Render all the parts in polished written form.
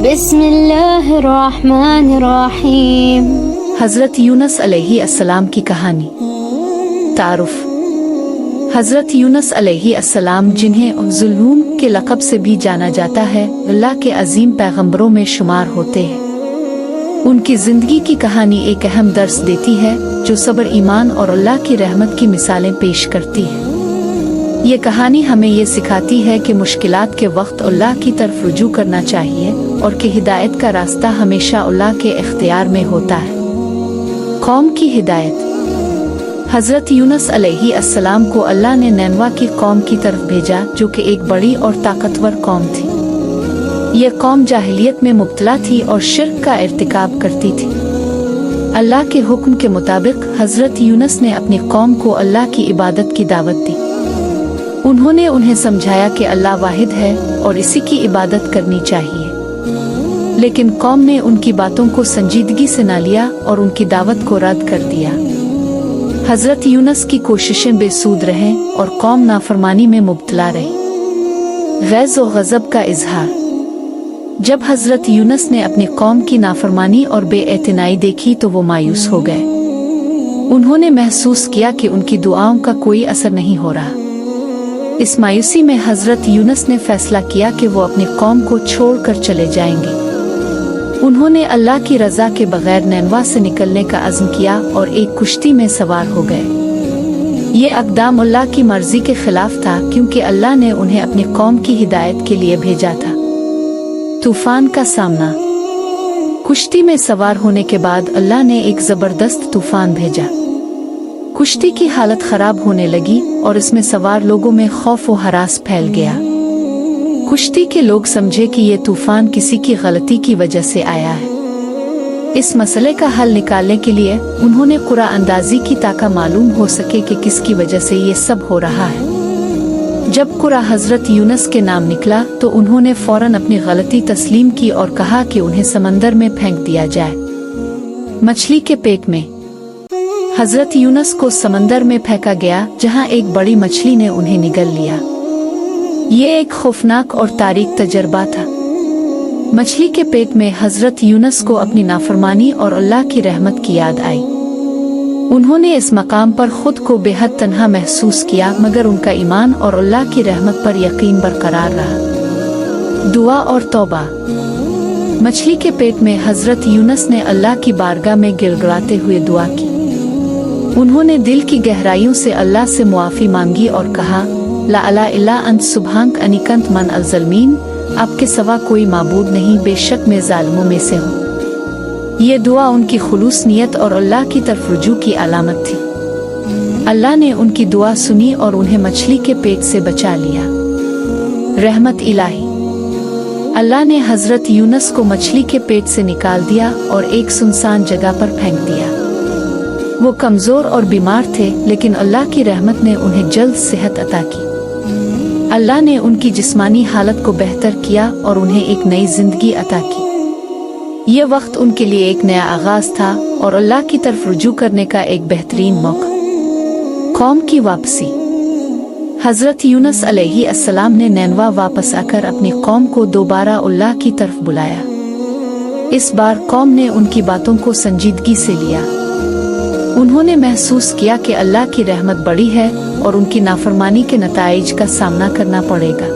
बिस्मिल्लाहिर्रहमानिर्रहीम। हज़रत यूनुस अलैहि अस्सलाम की कहानी। तारुफ। हज़रत यूनुस अलैहि अस्सलाम, जिन्हें ज़ुल्हूम के लक़ब से भी जाना जाता है, अल्लाह के अजीम पैगंबरों में शुमार होते हैं। उनकी ज़िंदगी की कहानी एक अहम दर्स देती है जो सब्र, ईमान और अल्लाह की रहमत की मिसालें पेश करती है। ये कहानी हमें ये सिखाती है कि मुश्किलात के वक्त अल्लाह की तरफ रुजू करना चाहिए और कि हिदायत का रास्ता हमेशा अल्लाह के इख्तियार में होता है। कौम की हिदायत। हज़रत यूनुस अलैहि अस्सलाम को अल्लाह ने नैनवा की कौम की तरफ भेजा, जो कि एक बड़ी और ताकतवर कौम थी। ये कौम जाहिलियत में मुब्तला थी और शिर्क का इर्तिकाब करती थी। अल्लाह के हुक्म के मुताबिक हज़रत यूनुस ने अपनी कौम को अल्लाह की इबादत की दावत दी। उन्होंने उन्हें समझाया कि अल्लाह वाहिद है और इसी की इबादत करनी चाहिए, लेकिन कौम ने उनकी बातों को संजीदगी से न लिया और उनकी दावत को रद्द कर दिया। हज़रत यूनुस की कोशिशें बेसूद रहें और कौम नाफरमानी में मुब्तला रही। गैज़ और गज़ब का इजहार। जब हज़रत यूनुस ने अपनी कौम की नाफरमानी और बेएतनाई देखी तो वो मायूस हो गए। उन्होंने महसूस किया कि उनकी दुआओं का कोई असर नहीं हो रहा। इस मायूसी में हज़रत यूनुस ने फैसला किया कि वो अपनी कौम को छोड़कर चले जाएंगे। उन्होंने अल्लाह की रज़ा के बगैर नैनवा से निकलने का अज़्म किया और एक कुश्ती में सवार हो गए। ये अक़दाम अल्लाह की मर्ज़ी के खिलाफ था, क्योंकि अल्लाह ने उन्हें अपनी कौम की हिदायत के लिए भेजा था। तूफ़ान का सामना। कुश्ती में सवार होने के बाद अल्लाह ने एक ज़बरदस्त तूफ़ान भेजा। कुश्ती की हालत खराब होने लगी और इसमें सवार लोगों में खौफ व हरास फैल गया। कुश्ती के लोग समझे कि ये तूफान किसी की गलती की वजह से आया है। इस मसले का हल निकालने के लिए उन्होंने कुरान अंदाजी की ताकि मालूम हो सके कि किसकी वजह से ये सब हो रहा है। जब कुरान हज़रत यूनुस के नाम निकला तो उन्होंने फौरन अपनी गलती तस्लीम की और कहा कि उन्हें समंदर में फेंक दिया जाए। मछली के पेट में। हज़रत यूनुस को समंदर में फेंका गया, जहां एक बड़ी मछली ने उन्हें निगल लिया। ये एक खौफनाक और तारीक तजर्बा था। मछली के पेट में हज़रत यूनुस को अपनी नाफरमानी और अल्लाह की रहमत की याद आई। उन्होंने इस मकाम पर खुद को बेहद तन्हा महसूस किया, मगर उनका ईमान और अल्लाह की रहमत पर यकीन बरकरार रहा। दुआ और तौबा। मछली के पेट में हज़रत यूनुस ने अल्लाह की बारगाह में गिड़गिड़ाते हुए दुआ की। उन्होंने दिल की गहराइयों से अल्लाह से मुआफ़ी मांगी और कहा, ला इलाहा इल्ला अंत सुब्हानक अन्नी कुन्तु मिनल ज़ालिमीन। आपके सिवा कोई माबूद नहीं, बेशक मैं ज़ालिमों में से हूँ। ये दुआ उनकी खुलूस नीयत और अल्लाह की तरफ रुजू की अलामत थी। अल्लाह ने उनकी दुआ सुनी और उन्हें मछली के पेट से बचा लिया। रहमत इलाही। अल्लाह ने हज़रत यूनुस को मछली के पेट से निकाल दिया और एक सुनसान जगह पर फेंक दिया। वो कमज़ोर और बीमार थे, लेकिन अल्लाह की रहमत ने उन्हें जल्द सेहत अता की। अल्लाह ने उनकी जिस्मानी हालत को बेहतर किया और उन्हें एक नई ज़िंदगी अता की। ये वक्त उनके लिए एक नया आगाज़ था और अल्लाह की तरफ रुजू करने का एक बेहतरीन मौका। कौम की वापसी। हज़रत यूनुस अलैहि अस्सलाम ने नैनवा वापस आकर अपनी कौम को दोबारा अल्लाह की तरफ बुलाया। इस बार कौम ने उनकी बातों को संजीदगी से लिया। उन्होंने महसूस किया कि अल्लाह की रहमत बड़ी है और उनकी नाफरमानी के नताइज का सामना करना पड़ेगा।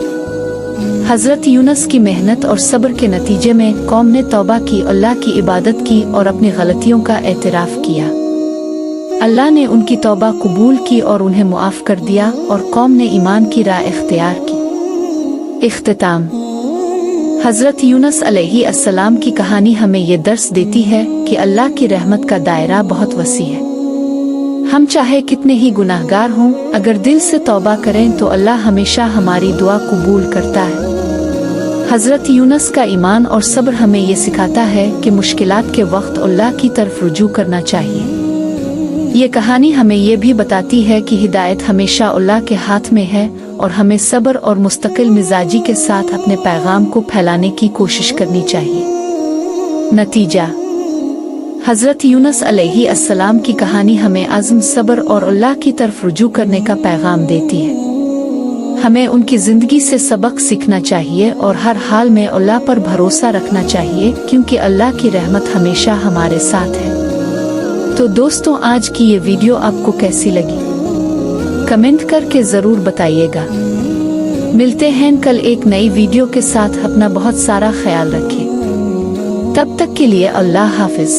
हज़रत यूनुस की मेहनत और सब्र के नतीजे में कौम ने तौबा की, अल्लाह की इबादत की और अपनी गलतियों का एतराफ़ किया। अल्लाह ने उनकी तौबा कबूल की और उन्हें मुआफ़ कर दिया और कौम ने ईमान की राह इख्तियार की। इख्तिताम। हज़रत यूनुस अलैहि अस्सलाम की कहानी हमें ये दर्स देती है कि अल्लाह की रहमत का दायरा बहुत वसी है। हम चाहे कितने ही गुनाहगार हों, अगर दिल से तौबा करें तो अल्लाह हमेशा हमारी दुआ कबूल करता है। हज़रत यूनुस का ईमान और सब्र हमें ये सिखाता है कि मुश्किलात के वक्त अल्लाह की तरफ रुजू करना चाहिए। ये कहानी हमें ये भी बताती है कि हिदायत हमेशा अल्लाह के हाथ में है और हमें सब्र और मुस्तकिल मिजाजी के साथ अपने पैगाम को फैलाने की कोशिश करनी चाहिए। नतीजा। हज़रत यूनुस अलैहि अस्सलाम की कहानी हमें अज़्म, सब्र और अल्लाह की तरफ रुजू करने का पैगाम देती है। हमें उनकी जिंदगी से सबक सीखना चाहिए और हर हाल में अल्लाह पर भरोसा रखना चाहिए, क्योंकि अल्लाह की रहमत हमेशा हमारे साथ है। तो दोस्तों, आज की ये वीडियो आपको कैसी लगी कमेंट करके ज़रूर बताइएगा। मिलते हैं कल एक नई वीडियो के साथ। अपना बहुत सारा ख्याल रखें। तब तक के लिए अल्लाह हाफिज।